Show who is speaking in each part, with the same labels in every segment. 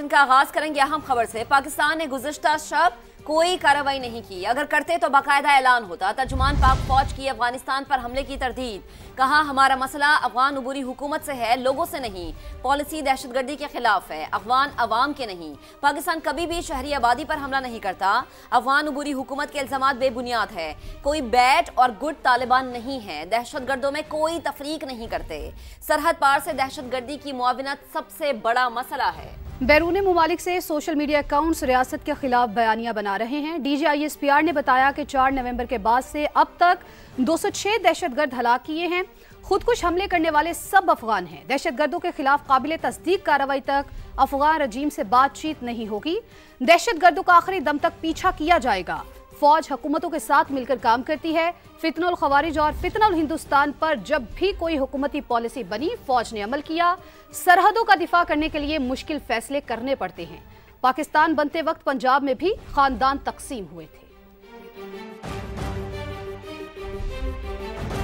Speaker 1: का आगाज करेंगे अहम खबर से। पाकिस्तान ने गुज़िश्ता शब कोई कार्रवाई नहीं की, अगर करते तो बाकायदा ऐलान होता। तर्जुमान पाक फौज की अफगानिस्तान पर हमले की तरदीद, कहा हमारा मसला अफगान अबूरी हुकूमत से है, लोगों से नहीं। पॉलिसी दहशतगर्दी के खिलाफ है, अफगान अवाम के नहीं। पाकिस्तान कभी भी शहरी आबादी पर हमला नहीं करता। अफगान अबूरी हुकूमत के इल्जामात बेबुनियाद है, कोई बैड और गुड तालिबान नहीं है, दहशतगर्दों में कोई तफरीक नहीं करते। सरहद पार से दहशतगर्दी की मुआविनत सबसे बड़ा मसला है।
Speaker 2: बैरून मुमालिक से सोशल मीडिया अकाउंट्स रियासत के खिलाफ बयानियां बना रहे हैं। DGISPR ने बताया कि 4 नवंबर के बाद से अब तक 206 दहशतगर्द हलाक किए हैं। खुदकुश हमले करने वाले सब अफगान हैं। दहशतगर्दों के खिलाफ काबिल तस्दीक कार्रवाई तक अफगान रजीम से बातचीत नहीं होगी। दहशतगर्दों का आखिरी दम तक पीछा किया जाएगा। फौज हुकूमतों के साथ मिलकर काम करती है। फितनुल खवारिज और फितनुल हिंदुस्तान पर जब भी कोई हुकूमती पॉलिसी बनी, फौज ने अमल किया। सरहदों का दिफा करने के लिए मुश्किल फैसले करने पड़ते हैं। पाकिस्तान बनते वक्त पंजाब में भी खानदान तकसीम हुए थे।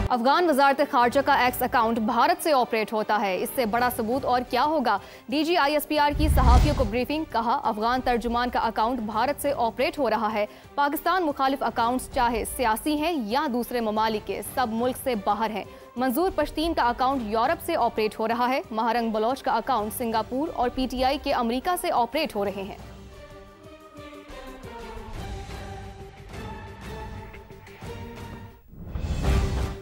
Speaker 3: अफगान वजारत खारजा का एक्स अकाउंट भारत से ऑपरेट होता है, इससे बड़ा सबूत और क्या होगा। DGISPR की सहाफियों को ब्रीफिंग, कहा अफगान तर्जुमान का अकाउंट भारत से ऑपरेट हो रहा है। पाकिस्तान मुखालिफ अकाउंट्स चाहे सियासी हैं या दूसरे ममालिक के, सब मुल्क से बाहर हैं। मंजूर पश्तीन का अकाउंट यूरोप से ऑपरेट हो रहा है। महारंग बलोच का अकाउंट सिंगापुर और PTI के अमरीका से ऑपरेट हो रहे हैं।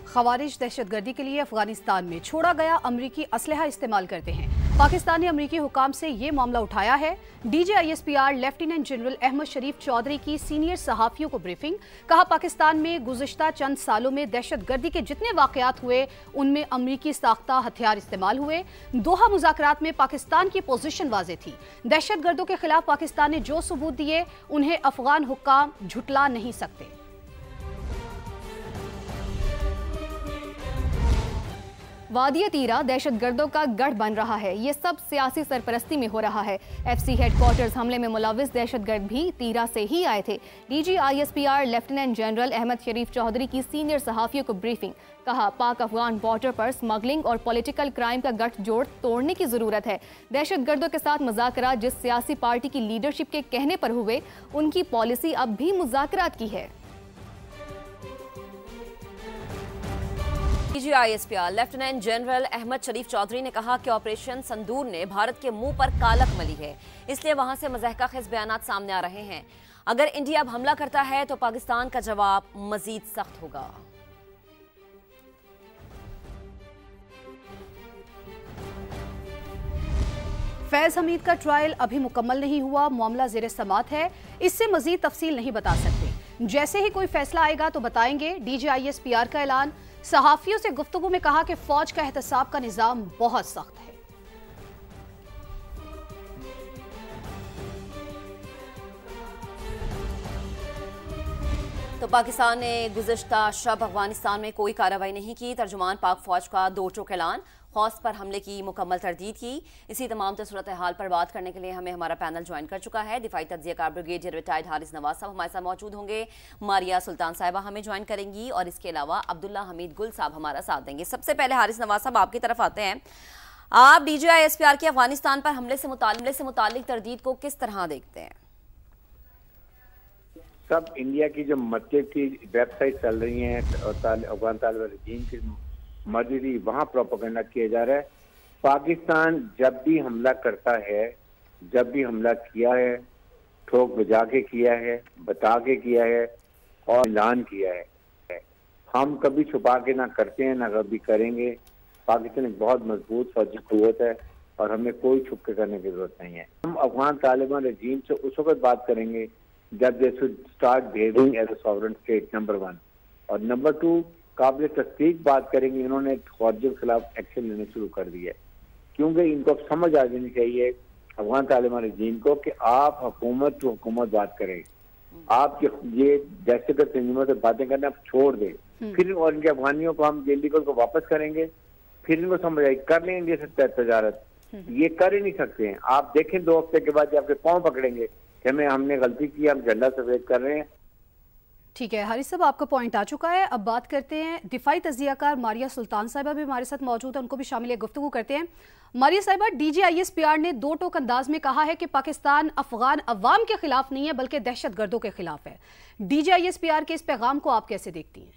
Speaker 2: खवारिज दहशतगर्दी के लिए अफगानिस्तान में छोड़ा गया अमरीकी असलहा इस्तेमाल करते हैं। पाकिस्तान ने अमरीकी हुकाम से ये मामला उठाया है। DGISPR लेफ्टिनेंट जनरल अहमद शरीफ चौधरी की सीनियर सहाफियों को ब्रीफिंग, कहा पाकिस्तान में गुज़िश्ता चंद सालों में दहशतगर्दी के जितने वाक़यात हुए उनमें अमरीकी साख्ता हथियार इस्तेमाल हुए। दोहा मुज़ाकरात में पाकिस्तान की पोजीशन वाज़ेह थी। दहशतगर्दों के खिलाफ पाकिस्तान ने जो सबूत दिए उन्हें अफगान हुक्काम झुटला नहीं सकते।
Speaker 3: वादिया तीरा दहशतगर्दों का गढ़ बन रहा है, ये सब सियासी सरपरस्ती में हो रहा है। FC हेडक्वार्टर्स हमले में मुलविस दहशतगर्द भी तीरा से ही आए थे। DGISPR लेफ्टिनेंट जनरल अहमद शरीफ चौधरी की सीनियर सहाफियों को ब्रीफिंग, कहा पाक अफगान बॉर्डर पर स्मगलिंग और पॉलिटिकल क्राइम का गठजोड़ तोड़ने की जरूरत है। दहशतगर्दों के साथ मुज़ाकरात जिस सियासी पार्टी की लीडरशिप के कहने पर हुए, उनकी पॉलिसी अब भी मुज़ाकरात की है।
Speaker 1: DGISPR लेफ्टिनेंट जनरल अहमद शरीफ चौधरी ने कहा कि ऑपरेशन संदूर ने भारत के मुंह पर कालक मली है, इसलिए वहां से मज़हक़ाखेज़ बयानात सामने आ रहे हैं। अगर इंडिया अब हमला करता है तो पाकिस्तान का जवाब मजीद सख्त होगा।
Speaker 2: फैज हमीद का ट्रायल अभी मुकम्मल नहीं हुआ, मामला ज़ेर समात है, इससे मजीद तफसील नहीं बता सकते। जैसे ही कोई फैसला आएगा तो बताएंगे। DGISPR का ऐलान, सहाफियों से गुफ्तगू में कहा कि फौज का एहतसाब का निजाम बहुत सख्त है।
Speaker 1: तो पाकिस्तान ने गुज़िश्ता शब अफगानिस्तान में कोई कार्रवाई नहीं की। तर्जुमान पाक फौज का दो टोक ऐलान, हौस पर हमले की मुकम्मल तरदीद की। इसी तमाम सूरत हाल पर बात करने के लिए हमें हमारा पैनल ज्वाइन कर चुका है। दिफाई तज्ज़ियाकार ब्रिगेडियर रिटायर्ड हारिस नवाज साहब हमारे साथ मौजूद होंगे। मारिया सुल्तान साहिबा हमें ज्वाइन करेंगी और इसके अलावा अब्दुल्ला हमीद गुल साहब हमारा साथ देंगे। सबसे पहले हारिस नवाज साहब आपकी तरफ आते हैं। आप DGISPR की अफगानिस्तान पर हमले से मुतालिक तरदीद को किस तरह देखते हैं?
Speaker 4: सब इंडिया की जो मर्कज की वेबसाइट चल रही हैं अफगान तालिबान रजीम की मर्जी थी, वहाँ प्रोपेगेंडा किया जा रहा है। पाकिस्तान जब भी हमला करता है, जब भी हमला किया है, ठोक बजा के किया है, बता के किया है और ऐलान किया है। हम कभी छुपा के ना करते हैं ना कभी करेंगे। पाकिस्तान एक बहुत मजबूत फौजी कुव्वत है और हमें कोई छुप के करने की जरूरत नहीं है। हम अफगान तालिबान रजीम से उस वक्त बात करेंगे जब they should start behaving as a sovereign state, number 1, और नंबर 2 काबिल तस्दीक बात करेंगे। इन्होंने फौजियों के खिलाफ एक्शन लेने शुरू कर दिया, क्योंकि इनको समझ आ जानी चाहिए अफगान तालिबान रजीम को कि आप हुकूमत टू हुकूमत बात करें। आप ये दहशतगर्द तंजीमों से बातें करना आप छोड़ दें, फिर और इनके अफगानियों को हम इलीगल को वापस करेंगे, फिर इनको समझ आएगी कर लेंगे इंडिया से तजारत। ये कर ही नहीं सकते हैं। आप देखें 2 हफ्ते के बाद आपके पाँव पकड़ेंगे कि हमने गलती की, हम झंडा सफेद कर रहे हैं।
Speaker 2: ठीक है हारिस साहब, आपका पॉइंट आ चुका है। अब बात करते हैं दिफाई तज्जियाकार मारिया सुल्तान साहिबा भी हमारे साथ मौजूद है, उनको भी शामिल गुफ्तगू करते हैं। मारिया साहिबा, DGISPR ने दो टोक अंदाज में कहा है कि पाकिस्तान अफगान अवाम के खिलाफ नहीं है बल्कि दहशत गर्दों के खिलाफ है। DGISPR के इस पैगाम को आप कैसे देखती हैं?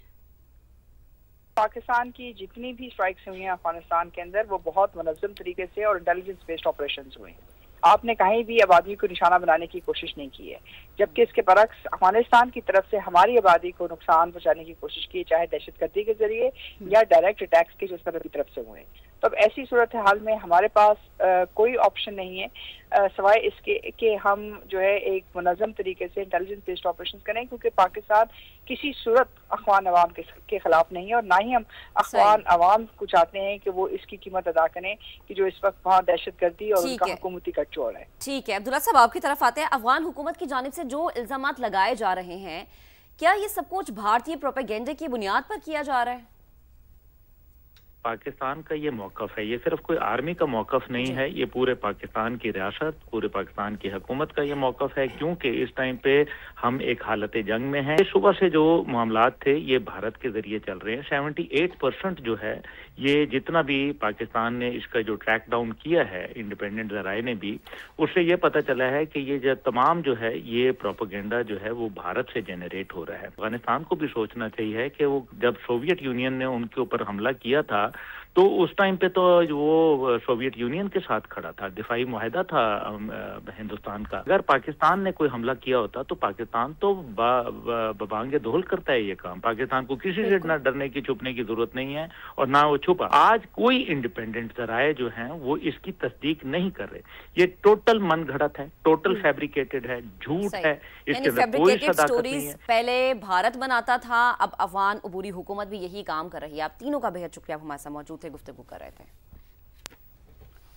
Speaker 5: पाकिस्तान की जितनी भी स्ट्राइक्स हुई हैं अफगानिस्तान के अंदर वो बहुत मुनज़्ज़म तरीके से और इंटेलिजेंस बेस्ड ऑपरेशंस हुए हैं। आपने कहीं भी आबादी को निशाना बनाने की कोशिश नहीं की है, जबकि इसके बरक्स अफगानिस्तान की तरफ से हमारी आबादी को नुकसान पहुंचाने की कोशिश की, चाहे दहशतगर्दी के जरिए या डायरेक्ट अटैक्स के जिस तरह की तरफ से हुए। तो अब ऐसी सूरत हाल में हमारे पास कोई ऑप्शन नहीं है सवाए इसके कि हम जो है एक मुनज़्ज़म तरीके से इंटेलिजेंस बेस्ड ऑपरेशन करें, क्योंकि पाकिस्तान किसी सूरत अफगान अवाम के खिलाफ नहीं है और ना ही हम अफगान अवाम को चाहते हैं कि वो इसकी कीमत अदा करें कि जो इस वक्त वहाँ दहशतगर्दी और उनका हुकूमती कटचोल है।
Speaker 1: ठीक है अब्दुल्ला साहब, आपकी तरफ आते हैं। अफगान हुकूमत की जानिब से जो इल्जामात लगाए जा रहे हैं, क्या ये सब कुछ भारतीय प्रोपेगेंडे की बुनियाद पर किया जा रहा है?
Speaker 6: पाकिस्तान का ये मौक़िफ़ है, ये सिर्फ कोई आर्मी का मौक़िफ़ नहीं है, ये पूरे पाकिस्तान की रियासत, पूरे पाकिस्तान की हुकूमत का ये मौक़िफ़ है, क्योंकि इस टाइम पे हम एक हालत जंग में हैं। सुबह से जो मामलात थे ये भारत के जरिए चल रहे हैं। 78% जो है ये जितना भी पाकिस्तान ने इसका जो ट्रैक डाउन किया है इंडिपेंडेंट ज़राए ने भी, उससे ये पता चला है कि ये जो तमाम जो है ये प्रोपेगेंडा जो है वो भारत से जनरेट हो रहा है। अफगानिस्तान को भी सोचना चाहिए कि वो जब सोवियत यूनियन ने उनके ऊपर हमला किया था तो उस टाइम पे तो वो सोवियत यूनियन के साथ खड़ा था, दिफाई मुआहदा था हिंदुस्तान का। अगर पाकिस्तान ने कोई हमला किया होता तो पाकिस्तान तो बबांगे दोहल करता है ये काम। पाकिस्तान को किसी से ना डरने की छुपने की जरूरत नहीं है और ना वो छुपा। आज कोई इंडिपेंडेंट जराए जो हैं वो इसकी तस्दीक नहीं कर रहे। ये टोटल मन घड़त है, टोटल फैब्रिकेटेड है, झूठ है, इसके अंदर कोई सदाकत नहीं है।
Speaker 1: पहले भारत बनाता था, अब अफगान अबूरी हुकूमत भी यही काम कर रही है। आप तीनों का बेहद शुक्रिया, हमारे साथ मौजूद थे, गुफ्तगू कर रहे थे।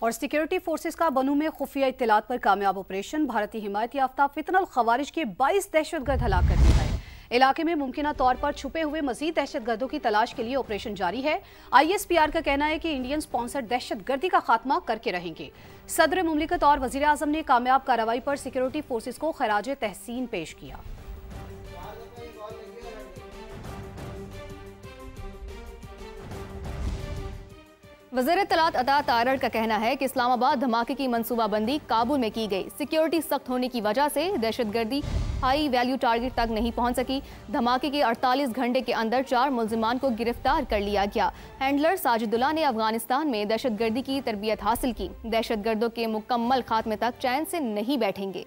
Speaker 2: और सिक्योरिटी फोर्सेस का बनू में खुफिया इत्तलात पर कामयाब ऑपरेशन, भारतीय हिमायत याफ्ता फितनल खवारिज के 22 दहशतगर्द हलाक कर दिए गए। इलाके में मुमकिना तौर पर छुपे हुए मजीद दहशतगर्दों की तलाश के लिए ऑपरेशन जारी है। ISPR का कहना है कि इंडियन स्पॉन्सर्ड दहशतगर्दी का खात्मा करके रहेंगे। सदर मुमलिकत और वजीर आजम ने कामयाब कार्रवाई पर सिक्योरिटी फोर्सेस को खराज तहसीन पेश किया।
Speaker 3: वज़ीर इत्तलात अता तारड़ का कहना है कि इस्लामाबाद धमाके की मंसूबाबंदी काबुल में की गई। सिक्योरिटी सख्त होने की वजह से दहशतगर्दी हाई वैल्यू टारगेट तक नहीं पहुंच सकी। धमाके के 48 घंटे के अंदर 4 मुल्जिमान को गिरफ्तार कर लिया गया। हैंडलर साजिदुल्लाह ने अफगानिस्तान में दहशतगर्दी की तरबियत हासिल की। दहशतगर्दों के मुकम्मल खात्मे तक चैन से नहीं बैठेंगे।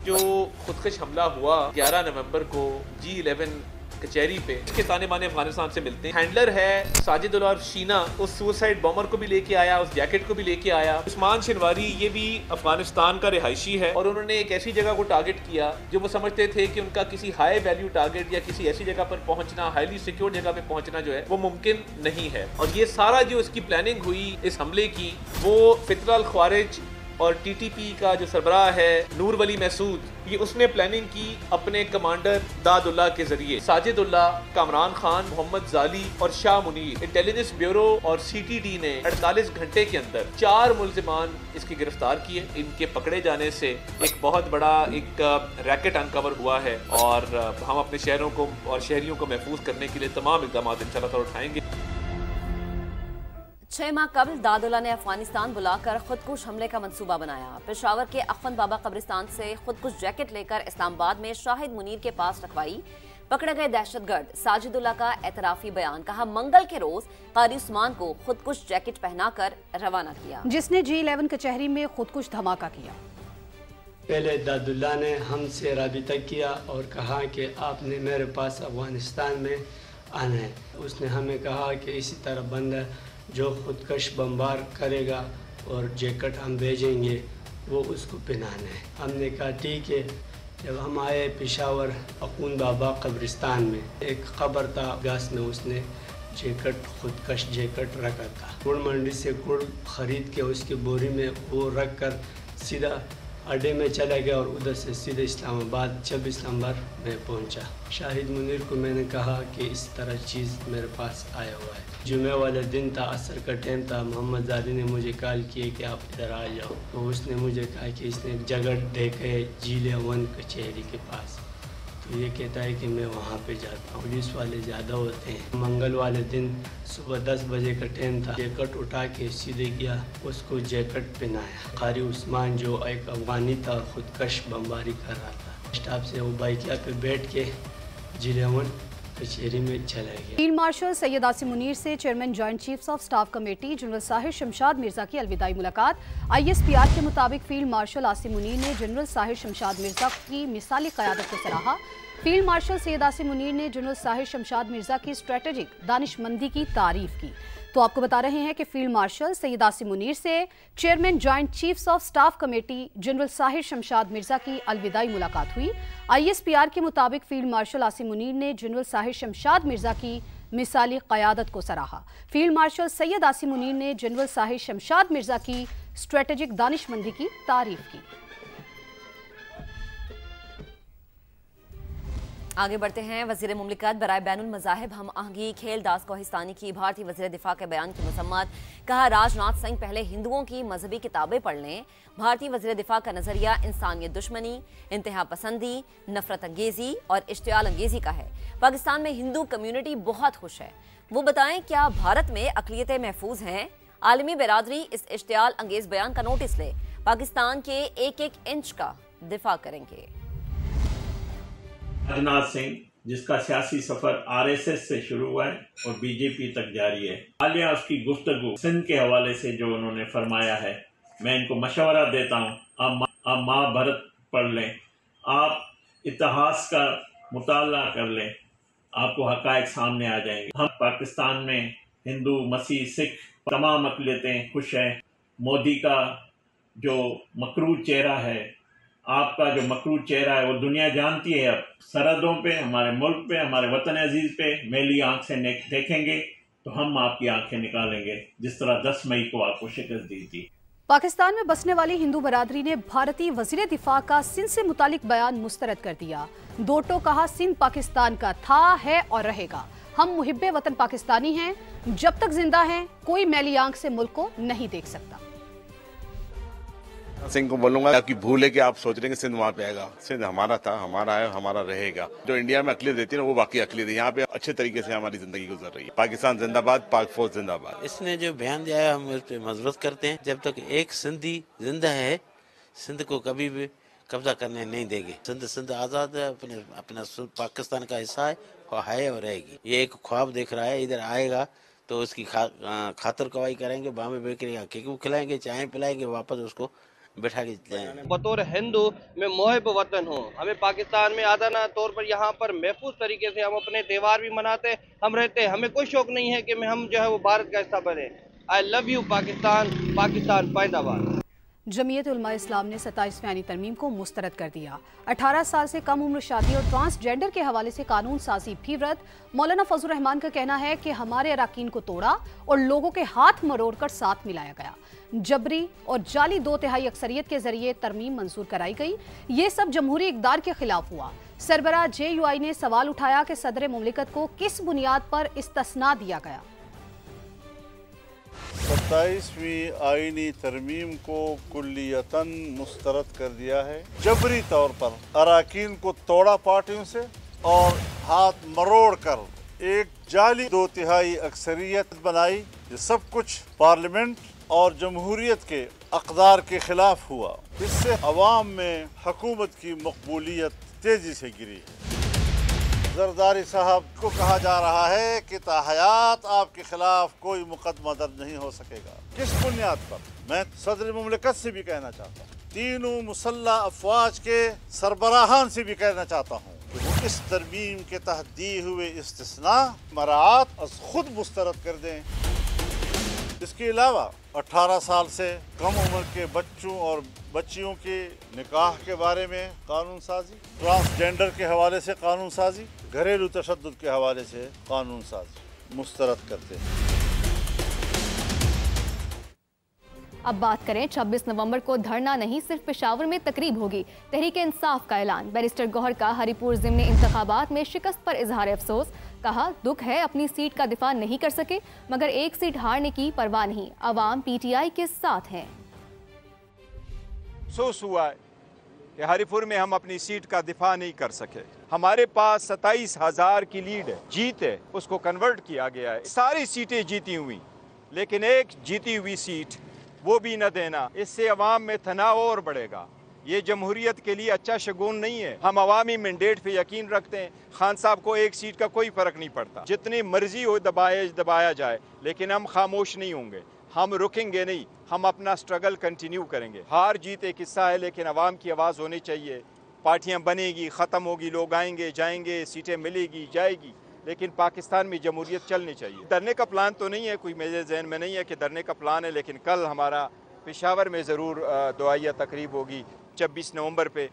Speaker 7: जो खुदकश हमला हुआ 11 नवंबर को G11 कचहरी पे, इसके ताने बाने अफगानिस्तान से मिलते हैं। हैंडलर है साजिदुल्लाह और शीना उस सुसाइड बॉम्बर को भी लेके आया, उस जैकेट को भी लेके आया। उस्मान शिनवारी ये भी अफगानिस्तान का रिहायशी है और उन्होंने एक ऐसी जगह को टारगेट किया जो वो समझते थे कि उनका किसी हाई वैल्यू टारगेट या किसी ऐसी जगह पर पहुंचना, हाईली सिक्योर जगह पे पहुंचना जो है वो मुमकिन नहीं है। और ये सारा जो इसकी प्लानिंग हुई इस हमले की, वो फितनल खवारिज और TTP का जो सरबराह है नूर वली महसूद, ये उसने प्लानिंग की अपने कमांडर दादुल्लाह के जरिए। साजिदुल्लाह, कामरान खान, मोहम्मद जाली और शाह मुनीर, इंटेलिजेंस ब्यूरो और CTD ने 48 घंटे के अंदर 4 मुल्जिमान इसके गिरफ्तार किए। इनके पकड़े जाने से एक बहुत बड़ा एक रैकेट अनकवर हुआ है और हम अपने शहरों को और शहरियों को महफूज करने के लिए तमाम इक़दाम इंशाअल्लाह उठाएंगे।
Speaker 1: 6 माह कबल दादुल्लाह ने अफगानिस्तान बुलाकर खुदकुश हमले का मंसूबा बनाया। पेशावर के अख्वन बाबा कब्रिस्तान से खुदकुश जैकेट लेकर इस्लामाबाद में शाहिद मुनीर के पास रखवाई। पकड़े गए दहशतगर्द साजिदुल्लाह का एतराफी बयान, कहा मंगल के रोज कारी उस्मान को खुदकुश जैकेट पहनाकर रवाना किया,
Speaker 2: जिसने G11 कचहरी में खुदकुश धमाका किया।
Speaker 8: पहले दादुल्लाह ने हमसे राबिता किया और कहा कि आपने मेरे पास अफगानिस्तान में आना है। उसने हमें कहा कि इसी तरह बंदा जो खुदकश बमबार करेगा और जैकेट हम भेजेंगे वो उसको पहनाना है। हमने कहा ठीक है। जब हम आए पेशावर अखून बाबा कब्रिस्तान में, एक कब्र था गास में, उसने जैकेट खुदकश जैकेट रखा था। गुड़ मंडी से गुड़ ख़रीद के उसकी बोरी में वो रख कर सीधा अड्डे में चला गया और उधर से सीधे इस्लामाबाद 26 नंबर में पहुंचा। शाहिद मुनीर को मैंने कहा कि इस तरह चीज़ मेरे पास आया हुआ है। जुमे वाला दिन था, असर का टाइम था। मोहम्मद जाली ने मुझे कॉल किया कि आप इधर आ जाओ, तो उसने मुझे कहा कि इसने जगह देखे G11 कचहरी के पास। तो ये कहता है कि मैं वहाँ पे जाता हूँ। पुलिस वाले ज़्यादा होते हैं। मंगल वाले दिन सुबह 10 बजे का ट्रेन था, जैकेट उठा के सीधे गया, उसको जैकेट पहनाया। कारी उस्मान जो एक अफगानी था, खुदकश बमबारी कर रहा था। स्टाफ से वो बाइकिया पे बैठ के G11 कचहरी में चला गया।
Speaker 2: फील्ड मार्शल सैयद आसिम मुनीर से chairman joint chiefs of staff committee general Sahir Shamshad Mirza की अलविदाई मुलाकात। ISPR के मुताबिक फील्ड मार्शल आसिम मुनीर ने जनरल साहिर शमशाद मिर्जा की मिसाली क़यादत को सराहा। फील्ड मार्शल सैयद आसिम मुनीर ने जनरल साहिर शमशाद मिर्जा की स्ट्रेटेजिक दानिशमंदी की तारीफ की। तो आपको बता रहे हैं कि फील्ड मार्शल सैयद आसिम मुनीर से chairman joint chiefs of staff committee general Sahir Shamshad Mirza की अलविदाई मुलाकात हुई। ISPR के मुताबिक फील्ड मार्शल आसिम मुनीर ने जनरल साहिर शमशाद मिर्जा की मिसाली क़यादत को सराहा। फील्ड मार्शल सैयद आसिम मुनीर ने जनरल साहिर शमशाद मिर्जा की स्ट्रेटेजिक दानिशमंदी की तारीफ की।
Speaker 1: आगे बढ़ते हैं। वज़ीर मुमलिकत बराए बैनुल मज़ाहिब हम आहंगी खेल दास कोहिस्तानी की भारतीय वज़ीर दिफा के बयान की मसम्मत। कहा राजनाथ सिंह पहले हिंदुओं की मजहबी किताबें पढ़ लें। भारतीय वज़ीर दिफा का नज़रिया इंसानियत दुश्मनी, इंतहा पसंदी, नफरत अंगेज़ी और इश्तियाल अंगेज़ी का है। पाकिस्तान में हिंदू कम्यूनिटी बहुत खुश है। वो बताएं क्या भारत में अक़लियतें महफूज हैं? आलमी बिरादरी इस इश्तियाल अंगेज़ बयान का नोटिस ले, पाकिस्तान के एक एक इंच का दिफा करेंगे।
Speaker 9: राजनाथ सिंह जिसका सियासी सफर RSS से शुरू हुआ है और BJP तक जारी है, हालिया उसकी गुफ्तगू सिंध के हवाले से जो उन्होंने फरमाया है, मैं इनको मशवरा देता हूँ, आप महाभारत पढ़ लें, आप इतिहास का मुताला कर लें, आपको हकायक सामने आ जाएंगे। हम पाकिस्तान में हिंदू, मसीह, सिख तमाम अक़लियतें खुश हैं। मोदी का जो मकरूज चेहरा है, आपका जो मकरूज चेहरा है, वो दुनिया जानती है। अब सरहदों पे, हमारे मुल्क पे, हमारे वतन अजीज पे मेली आंख से देखेंगे तो हम आपकी आंखें निकालेंगे, जिस तरह 10 मई को आपको शिकस्त दी थी।
Speaker 2: पाकिस्तान में बसने वाली हिंदू बरादरी ने भारतीय वजीर दिफा का सिंध से मुतालिक बयान मुस्तरद कर दिया। दोटो कहा सिंध पाकिस्तान का था, है और रहेगा। हम मुहिब्बे वतन पाकिस्तानी हैं, जब तक जिंदा हैं कोई मैली आंख से मुल्क को नहीं देख सकता।
Speaker 10: सिंह को बोलूंगा कि भूले कि आप सोच रहे हैं कि सिंध वहाँ पे आएगा। सिंध हमारा था, हमारा है, हमारा रहेगा। जो इंडिया में अक़लियत देती है ना, वो बाकी अक़लियत है। यहाँ पे अच्छे तरीके से हमारी जिंदगी गुजर रही है। पाकिस्तान जिंदाबाद, पाक फौज जिंदाबाद।
Speaker 11: इसने जो बयान दिया है हम उस पर मजबूत करते हैं। जब तक एक सिंधी जिंदा है, सिंध को कभी भी कब्जा करने नहीं देंगे। सिंध आज़ाद है, अपना पाकिस्तान का हिस्सा है और रहेगी। ये एक ख्वाब देख रहा है, इधर आएगा तो उसकी खातर कवाई करेंगे, बामे बेकरी का केक खिलाएंगे, चाय पिलाएंगे, वापस उसको बैठा के जाएंगे।
Speaker 12: बतौर हिंदू मैं मुहिब वतन हूँ। हमें पाकिस्तान में आदाना तौर पर यहाँ पर महफूज तरीके से हम अपने त्यौहार भी मनाते, हम रहते। हमें कोई शौक नहीं है कि हम जो है वो भारत का हिस्सा बने। I love you Pakistan, Pakistan पैदावार।
Speaker 2: जमीयत उलमा इस्लाम ने 27 फ़ैनी तरमीम को मुस्तरद कर दिया। 18 साल से कम उम्र शादी और ट्रांसजेंडर के हवाले से कानून साजी भी रद्द। मौलाना फजल रहमान का कहना है कि हमारे अराकीन को तोड़ा और लोगों के हाथ मरोड़ कर साथ मिलाया गया। जबरी और जाली 2/3 अक्सरियत के जरिए तरमीम मंजूर कराई गई। ये सब जमहूरी इक़दार के खिलाफ हुआ। सरबराह JUI ने सवाल उठाया कि सदर मुमलिकत को किस बुनियाद पर इस्तिस्ना दिया गया।
Speaker 13: 27वीं आईनी तरमीम को कुल्लियतन मुस्तरद कर दिया है। जबरी तौर पर अराकीन को तोड़ा पार्टियों से और हाथ मरोड़ कर एक जाली 2/3 अक्सरियत बनाई। ये सब कुछ पार्लियामेंट और जमहूरियत के अक़दार के खिलाफ हुआ। इससे अवाम में हुकूमत की मकबूलियत तेजी से गिरी है। जरदारी साहब को कहा जा रहा है कि ताहयात आपके खिलाफ कोई मुकदमा दर्ज नहीं हो सकेगा। किस बुनियाद पर? मैं सदर मुमलिकत से भी कहना चाहता हूँ, तीनों मुसल्लह अफवाज के सरबराहान से भी कहना चाहता हूँ कि वो इस तरमीम के तहत दिए हुए इस्तिस्ना मराआत खुद मुस्तरद कर दें। इसके अलावा 18 साल से कम उम्र के बच्चों और बच्चियों के निकाह के बारे में कानून साजी, ट्रांसजेंडर के हवाले से कानून साजी, घरेलू तशद्दुद के हवाले से कानून साजी मुस्तरद करते हैं।
Speaker 3: अब बात करें 26 नवंबर को धरना नहीं सिर्फ पेशावर में तकरीब होगी। तहरीक इंसाफ का ऐलान। बैरिस्टर गौहर का हरिपुर ज़िमनी इंतखाबात में शिकस्त पर इजहार अफसोस। कहा दुख है अपनी सीट का दिफा नहीं कर सके, मगर एक सीट हारने की परवाह नहीं, अवाम PTI के साथ हैं।
Speaker 14: अफसोस हुआ है कि हरिपुर में हम अपनी सीट का दिफा नहीं कर सके। हमारे पास 27,000 की लीड है, जीत है, उसको कन्वर्ट किया गया है। सारी सीटें जीती हुई, लेकिन एक जीती हुई सीट वो भी न देना, इससे अवाम में तनाव और बढ़ेगा। ये जमहूरियत के लिए अच्छा शगुन नहीं है। हम अवामी मैंडेट पे यकीन रखते हैं। खान साहब को एक सीट का कोई फर्क नहीं पड़ता, जितनी मर्जी हो दबाया जाए, लेकिन हम खामोश नहीं होंगे, हम रुकेंगे नहीं, हम अपना स्ट्रगल कंटिन्यू करेंगे। हार जीत एक हिस्सा है, लेकिन अवाम की आवाज़ होनी चाहिए। पार्टियां बनेगी, ख़त्म होगी, लोग आएंगे जाएंगे, सीटें मिलेगी जाएगी, लेकिन पाकिस्तान में जमहूरियत चलनी चाहिए। डरने का प्लान तो नहीं है, कोई मेरे जहन में नहीं है कि डरने का प्लान है, लेकिन कल हमारा पेशावर में ज़रूर दुआया तकरीब होगी 26 नवंबर पे।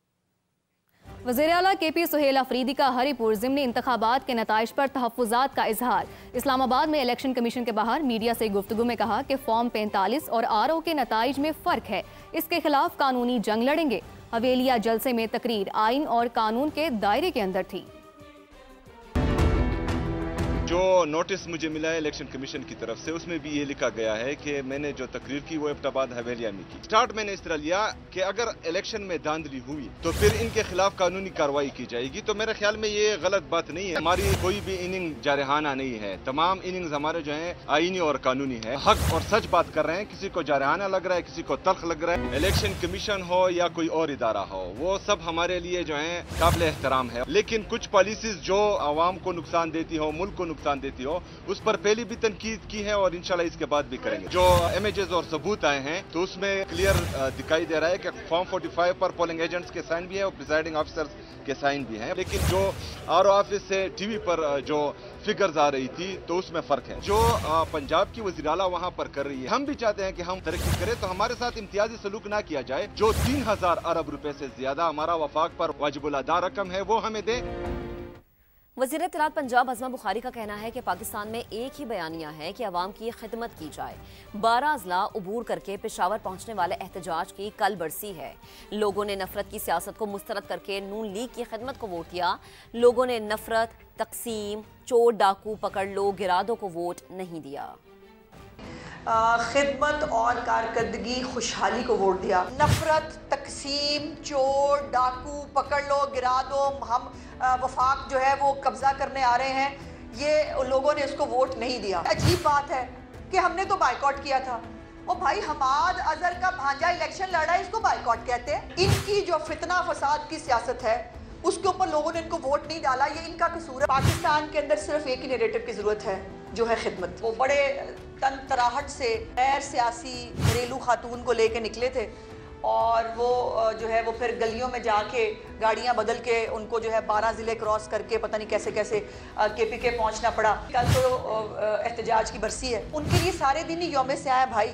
Speaker 3: वज़ीर आला KP सुहेल अफरीदी का हरिपुर ज़िमनी इंतखाबात के नताइज पर तहफ़्फ़ुज़ात का इजहार। इस्लामाबाद में इलेक्शन कमीशन के बाहर मीडिया से गुफ्तगू में कहा कि फॉर्म 45 और RO के नताइज में फ़र्क है, इसके खिलाफ कानूनी जंग लड़ेंगे। हवेलिया जलसे में तकरीर आइन और कानून के दायरे के अंदर थी।
Speaker 15: जो नोटिस मुझे मिला है इलेक्शन कमीशन की तरफ से, उसमें भी ये लिखा गया है कि मैंने जो तकरीर की वो एबटाबाद हवेलिया में की। स्टार्ट मैंने इस तरह लिया कि अगर इलेक्शन में धांधली हुई तो फिर इनके खिलाफ कानूनी कार्रवाई की जाएगी। तो मेरे ख्याल में ये गलत बात नहीं है। हमारी कोई भी इनिंग जारहाना नहीं है, तमाम इनिंग्स हमारे जो है आईनी और कानूनी है। हक और सच बात कर रहे हैं, किसी को जारहाना लग रहा है, किसी को तल्ख लग रहा है। इलेक्शन कमीशन हो या कोई और इदारा हो, वो सब हमारे लिए जो है काबिल एहतराम है, लेकिन कुछ पॉलिसीज जो आवाम को नुकसान देती हो, मुल्क को नुकसान देती हो, उस पर पहले भी तनकीद की है और इंशाल्लाह इसके बाद भी करेंगे। जो इमेजेस और सबूत आए हैं तो उसमें क्लियर दिखाई दे रहा है कि फॉर्म 45 पर पोलिंग एजेंट्स के साइन भी है और प्रिसाइडिंग ऑफिसर्स के साइन भी हैं, लेकिन जो RO ऑफिस से टीवी पर जो फिगर्स आ रही थी तो उसमें फर्क है। जो पंजाब की वज़ीर आला वहां पर कर रही है, हम भी चाहते हैं कि हम तरक्की करें, तो हमारे साथ इम्तियाजी सलूक ना किया जाए। जो 3000 अरब रुपए से ज्यादा हमारा वफाक पर वाजिबुल अदा रकम है वो हमें दे।
Speaker 1: वज़ीर इत्तलात पंजाब हज़मा बुखारी का कहना है कि पाकिस्तान में एक ही बयानिया है कि अवाम की खिदमत की जाए। 12 अजला अबूर करके पेशावर पहुंचने वाले एहतजाज की कल बरसी है। लोगों ने नफरत की सियासत को मुस्तरद करके नून लीग की खिदमत को वोट दिया। लोगों ने नफरत, तकसीम, चोर डाकू पकड़ लो, गिरादों को वोट नहीं दिया।
Speaker 16: खिदमत और कारकर्दगी खुशहाली को वोट दिया। नफरत, तकसीम, चोर डाकू पकड़ लो, गिरा दो, हम वफाक जो है वो कब्जा करने आ रहे हैं, ये लोगों ने इसको वोट नहीं दिया। अजीब बात है कि हमने तो बाइकॉट किया था। ओ भाई, हमाद अजहर का भांजा इलेक्शन लड़ा है, इसको बाइकॉट कहते हैं। इनकी जो फितना फसाद की सियासत है उसके ऊपर लोगों ने इनको वोट नहीं डाला, ये इनका कसूर है। पाकिस्तान के अंदर सिर्फ एक ही नैरेटिव की जरूरत है, जो है खिदमत। वो बड़े तन तराहट से गैर सियासी घरेलू खातून को लेके निकले थे और वो जो है वो फिर गलियों में जाके गाड़ियां बदल के उनको जो है 12 ज़िले क्रॉस करके पता नहीं कैसे कैसे KPK पहुंचना पड़ा। कल तो एहतजाज की बरसी है, उनके लिए सारे दिन ही यौम से आया भाई।